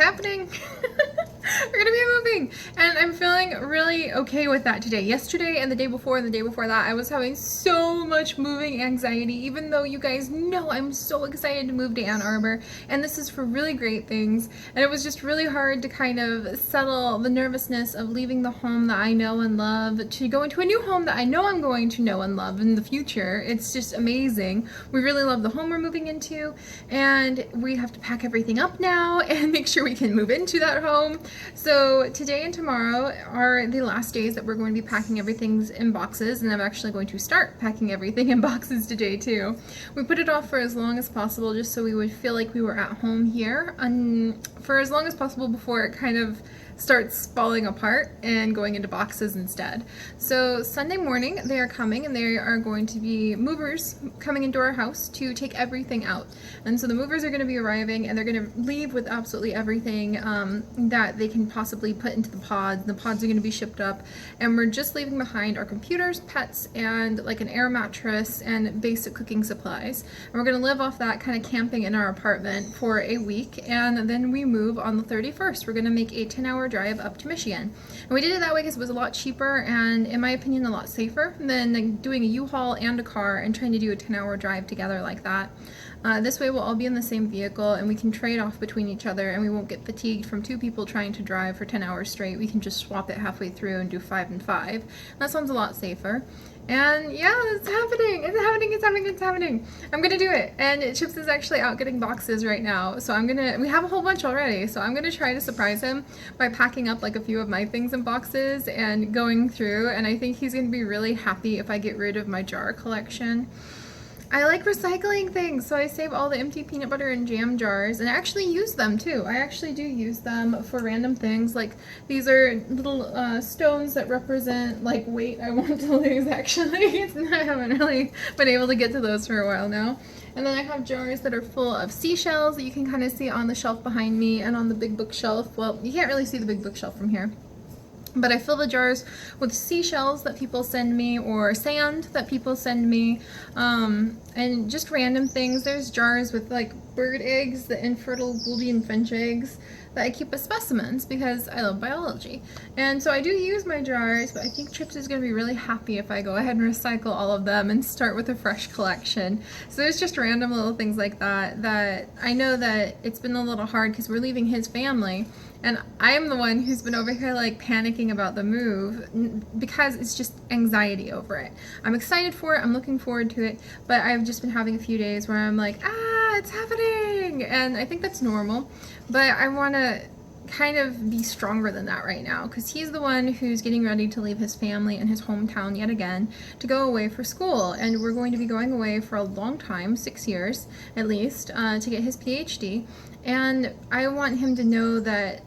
happening. We're gonna be moving, and I'm feeling really okay with that today. Yesterday and the day before and the day before that, I was having so much moving anxiety, even though you guys know I'm so excited to move to Ann Arbor, and this is for really great things. And it was just really hard to kind of settle the nervousness of leaving the home that I know and love to go into a new home that I know I'm going to know and love in the future. It's just amazing. We really love the home we're moving into, and we have to pack everything up now and make sure we can move into that home. So today and tomorrow are the last days that we're going to be packing everything in boxes, and I'm actually going to start packing everything in boxes today too. We put it off for as long as possible just so we would feel like we were at home here, for as long as possible before it kind of starts falling apart and going into boxes instead. So Sunday morning they are coming, and they are going to be movers coming into our house to take everything out. And so the movers are going to be arriving, and they're going to leave with absolutely everything that they can possibly put into the pods. The pods are going to be shipped up, and we're just leaving behind our computers, pets, and like an air mattress and basic cooking supplies. And we're going to live off that, kind of camping in our apartment for a week, and then we move on the 31st. We're going to make a 10-hour drive up to Michigan. And we did it that way because it was a lot cheaper and, in my opinion, a lot safer than like doing a U-Haul and a car and trying to do a 10-hour drive together like that. This way we'll all be in the same vehicle, and we can trade off between each other, and we won't get fatigued from two people trying to drive for 10 hours straight. We can just swap it halfway through and do 5 and 5. That sounds a lot safer. And yeah, it's happening. It's happening. It's happening. It's happening. I'm gonna do it. And Chips is actually out getting boxes right now. So we have a whole bunch already. So I'm gonna try to surprise him by packing up like a few of my things in boxes and going through. And I think he's gonna be really happy if I get rid of my jar collection. I like recycling things, so I save all the empty peanut butter and jam jars, and I actually use them too. I actually do use them for random things, like these are little stones that represent like weight I want to lose actually. I haven't really been able to get to those for a while now. And then I have jars that are full of seashells that you can kind of see on the shelf behind me and on the big bookshelf. Well, you can't really see the big bookshelf from here. But I fill the jars with seashells that people send me, or sand that people send me, and just random things. There's jars with like bird eggs, the infertile Gouldian finch eggs, that I keep as specimens because I love biology. And so I do use my jars, but I think Chips is going to be really happy if I go ahead and recycle all of them and start with a fresh collection. So there's just random little things like that I know that it's been a little hard because we're leaving his family. And I am the one who's been over here like panicking about the move because it's just anxiety over it. I'm excited for it, I'm looking forward to it, but I've just been having a few days where I'm like, it's happening! And I think that's normal, but I want to kind of be stronger than that right now because he's the one who's getting ready to leave his family and his hometown yet again to go away for school. And we're going to be going away for a long time, 6 years at least, to get his PhD. And I want him to know that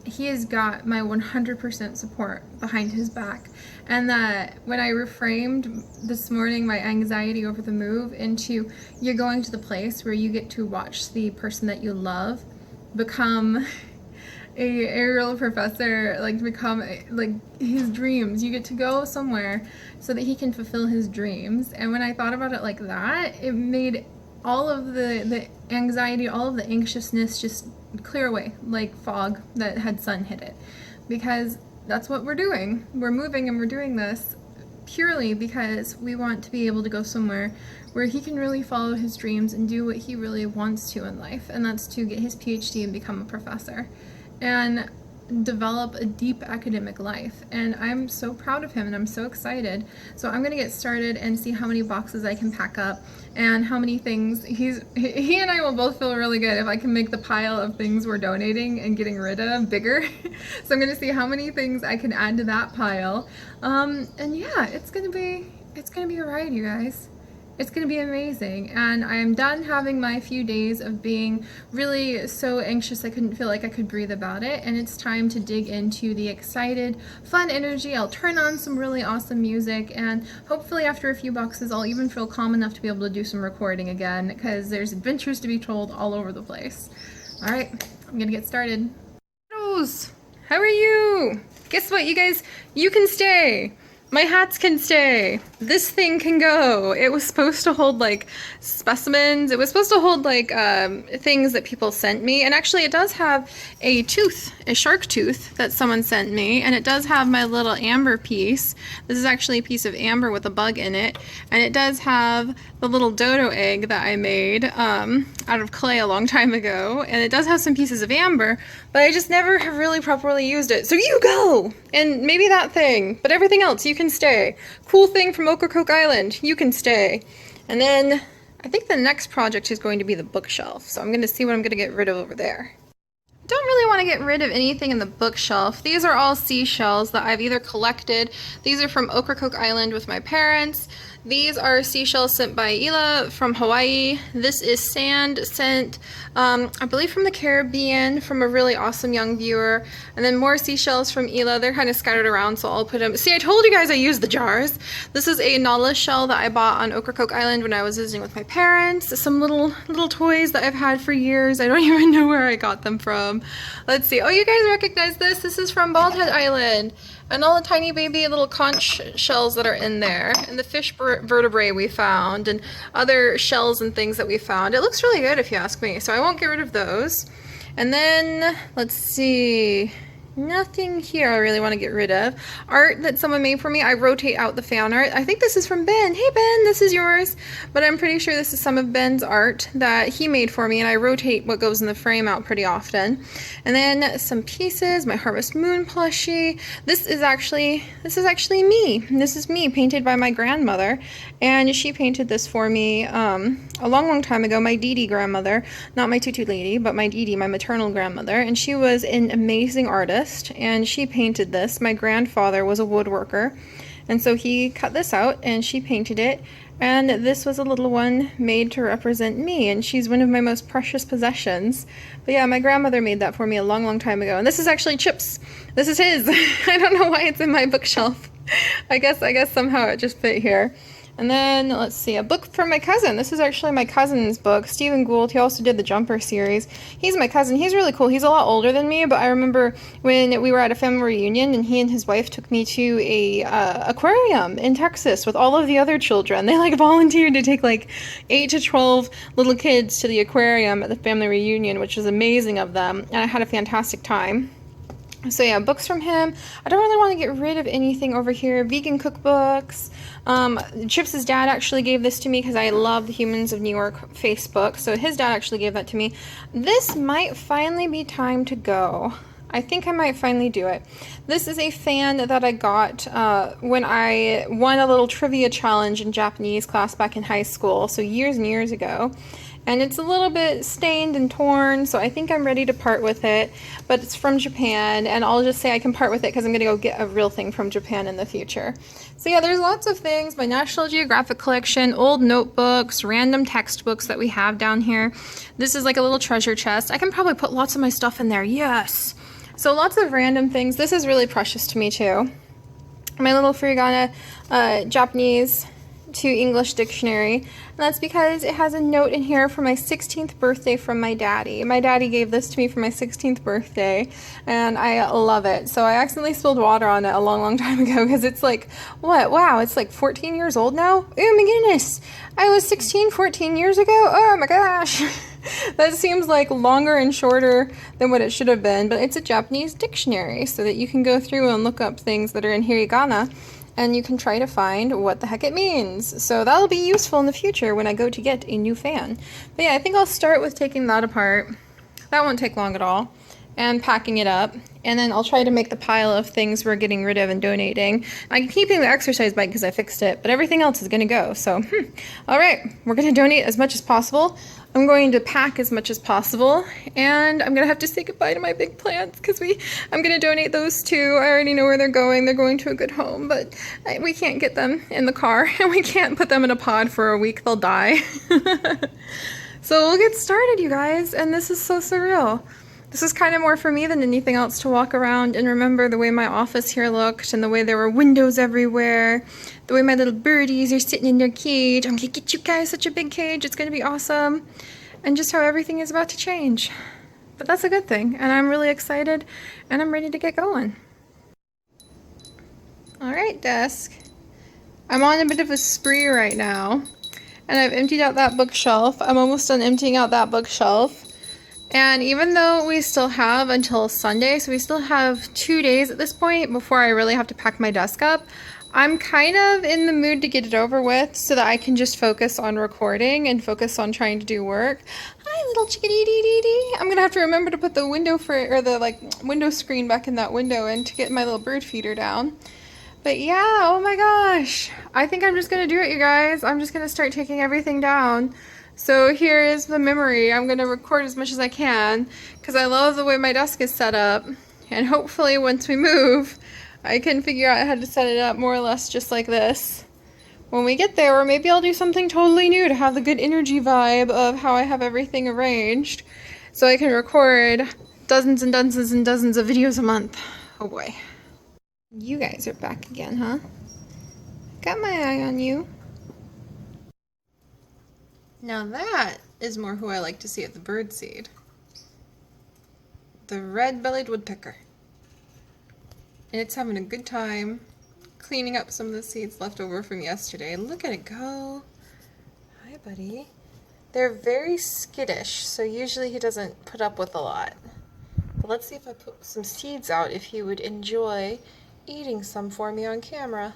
he has got my 100% support behind his back, and that when I reframed this morning my anxiety over the move into you're going to the place where you get to watch the person that you love become a real professor, like become like his dreams. You get to go somewhere so that he can fulfill his dreams. And when I thought about it like that, it made all of the anxiety, all of the anxiousness just clear away like fog that had sun hit it, because that's what we're doing. We're moving, and we're doing this purely because we want to be able to go somewhere where he can really follow his dreams and do what he really wants to in life, and that's to get his PhD and become a professor and develop a deep academic life. And I'm so proud of him, and I'm so excited. So I'm gonna get started and see how many boxes I can pack up and how many things he and I will both feel really good if I can make the pile of things we're donating and getting rid of bigger. So I'm gonna see how many things I can add to that pile. And yeah, it's gonna be a ride, you guys. It's going to be amazing, and I'm done having my few days of being really so anxious I couldn't feel like I could breathe about it, and it's time to dig into the excited, fun energy. I'll turn on some really awesome music, and hopefully after a few boxes I'll even feel calm enough to be able to do some recording again, because there's adventures to be told all over the place. Alright, I'm going to get started. How are you? Guess what, you guys? You can stay. My hats can stay. This thing can go. It was supposed to hold like specimens. It was supposed to hold like things that people sent me. And actually it does have a tooth, a shark tooth that someone sent me. And it does have my little amber piece. This is actually a piece of amber with a bug in it. And it does have the little dodo egg that I made out of clay a long time ago. And it does have some pieces of amber, but I just never have really properly used it. So you go! And maybe that thing, but everything else, you can stay. Cool thing from Ocracoke Island, you can stay. And then I think the next project is going to be the bookshelf. So I'm gonna see what I'm gonna get rid of over there. Don't really want to get rid of anything in the bookshelf. These are all seashells that I've either collected. These are from Ocracoke Island with my parents. These are seashells sent by Ela from Hawaii. This is sand sent, I believe from the Caribbean, from a really awesome young viewer. And then more seashells from Ela. They're kind of scattered around, so I'll put them. See, I told you guys I used the jars. This is a nautilus shell that I bought on Ocracoke Island when I was visiting with my parents. Some little toys that I've had for years. I don't even know where I got them from. Let's see. Oh, you guys recognize this? This is from Bald Head Island. And all the tiny baby little conch shells that are in there, and the fish vertebrae we found, and other shells and things that we found. It looks really good if you ask me, so I won't get rid of those. And then, let's see, nothing here I really want to get rid of. Art that someone made for me, I rotate out the fan art. I think this is from Ben. Hey Ben, this is yours. But I'm pretty sure this is some of Ben's art that he made for me, and I rotate what goes in the frame out pretty often. And then some pieces, my Harvest Moon plushie. This is actually me. This is me painted by my grandmother, and she painted this for me a long time ago. My Dee Dee grandmother, not my tutu lady, but my Dee Dee, my maternal grandmother, and she was an amazing artist, and she painted this. My grandfather was a woodworker, and so he cut this out and she painted it, and this was a little one made to represent me, and she's one of my most precious possessions. But yeah, my grandmother made that for me a long time ago, and this is actually Chip's. This is his. I don't know why it's in my bookshelf. I guess somehow it just fit here. And then, let's see, a book from my cousin. This is actually my cousin's book, Stephen Gould. He also did the Jumper series. He's my cousin. He's really cool. He's a lot older than me, but I remember when we were at a family reunion and he and his wife took me to a aquarium in Texas with all of the other children. They like volunteered to take like 8 to 12 little kids to the aquarium at the family reunion, which was amazing of them. And I had a fantastic time. So yeah, books from him. I don't really want to get rid of anything over here. Vegan cookbooks. Chips' dad actually gave this to me because I love the Humans of New York Facebook. So his dad actually gave that to me. This might finally be time to go. I think I might finally do it. This is a fan that I got when I won a little trivia challenge in Japanese class back in high school. So years and years ago. And it's a little bit stained and torn, so I think I'm ready to part with it. But it's from Japan, and I'll just say I can part with it because I'm going to go get a real thing from Japan in the future. So yeah, there's lots of things. My National Geographic collection, old notebooks, random textbooks that we have down here. This is like a little treasure chest. I can probably put lots of my stuff in there, yes! So lots of random things. This is really precious to me too. My little furigana Japanese to English dictionary, and that's because it has a note in here for my 16th birthday from my daddy. My daddy gave this to me for my 16th birthday, and I love it. So I accidentally spilled water on it a long time ago because it's like, what? Wow, it's like 14 years old now? Oh my goodness, I was 16 14 years ago? Oh my gosh. That seems like longer and shorter than what it should have been, but it's a Japanese dictionary so that you can go through and look up things that are in hiragana, and you can try to find what the heck it means. So that'll be useful in the future when I go to get a new fan. But yeah, I think I'll start with taking that apart. That won't take long at all. And packing it up. And then I'll try to make the pile of things we're getting rid of and donating. I'm keeping the exercise bike because I fixed it, but everything else is going to go. So, all right, we're going to donate as much as possible. I'm going to pack as much as possible, and I'm going to have to say goodbye to my big plants because I'm going to donate those too. I already know where they're going. They're going to a good home, but we can't get them in the car, and we can't put them in a pod for a week. They'll die. So we'll get started, you guys, and this is so surreal. This is kind of more for me than anything else to walk around and remember the way my office here looked and the way there were windows everywhere, the way my little birdies are sitting in their cage. I'm gonna get you guys such a big cage. It's gonna be awesome. And just how everything is about to change. But that's a good thing, and I'm really excited, and I'm ready to get going. All right, desk. I'm on a bit of a spree right now, and I've emptied out that bookshelf. I'm almost done emptying out that bookshelf. And even though we still have until Sunday, so we still have 2 days at this point before I really have to pack my desk up, I'm kind of in the mood to get it over with so that I can just focus on recording and focus on trying to do work. Hi, little chickadee dee dee dee. I'm gonna have to remember to put the window or the window screen back in that window and to get my little bird feeder down. But yeah, oh my gosh. I think I'm just gonna do it, you guys. I'm just gonna start taking everything down. So here is the memory. I'm gonna record as much as I can because I love the way my desk is set up. And hopefully once we move, I can figure out how to set it up more or less just like this when we get there, or maybe I'll do something totally new to have the good energy vibe of how I have everything arranged so I can record dozens and dozens and dozens of videos a month. Oh boy. You guys are back again, huh? Got my eye on you. Now that is more who I like to see at the birdseed. The red-bellied woodpecker. And it's having a good time cleaning up some of the seeds left over from yesterday. Look at it go. Hi, buddy. They're very skittish, so usually he doesn't put up with a lot. But let's see if I put some seeds out if he would enjoy eating some for me on camera.